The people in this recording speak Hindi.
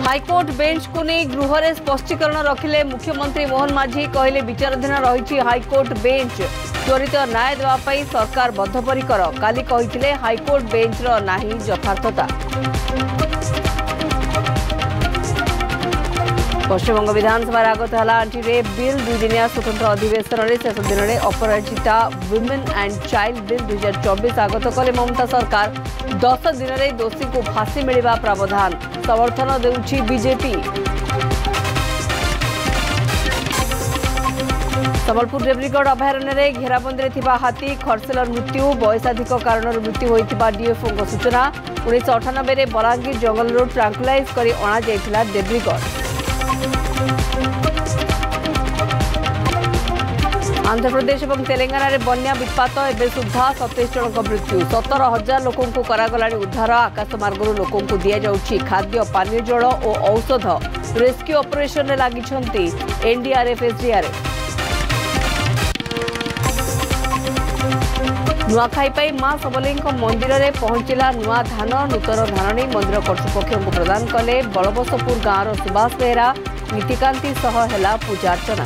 हाईकोर्ट बेंच को नहीं गृह में स्पष्टीकरण रखिले मुख्यमंत्री मोहन माझी कहले विचाराधीन रही हाईकोर्ट बेंच त्वरित न्याय देवाई सरकार बद्धपरिकर काली कही हाईकोर्ट बेंच नहीं यथार्थता। पश्चिमबंग विधानसभा आगत है आंटीरे बिल 2 दिनिया स्वतंत्र अधिवेशन में शेष दिन में अपराजिता वुमेन एंड चाइल्ड बिल 2024 आगत कले ममता सरकार 10 दिन में दोषी को फांसी मिलवा प्रावधान समर्थन देउछि बीजेपी। संबलपुर देवरीगढ़ अभयारण्य में घेराबंदी में हाथी खरसेलर मृत्यु बयसाधिक कारण मृत्यु होता डीएफओ सूचना 1998 में बलांगीर जंगल ट्रांकुलाइज कर अणा देवरीगढ़। आंध्र प्रदेश और तेलंगाना रे बन्या विपात एवं सुधा 27 जन मृत्यु 17,000 लोकों को करागला उद्धार आकाशमार्ग लोकों को दि जाउछि खाद्य पानीय जल और औषध रेस्क्यू ऑपरेशन में लगी एनडीआरएफ एसडीआरएफ। नुआखाई मां सबली मंदिर में पहुंचला नुआ धान नूतन धान नहीं मंदिर कर्तृपक्ष को प्रदान कले बलबसपुर गाँव सुभाष बेहरा नीतिकांति सह है पूजार्चना।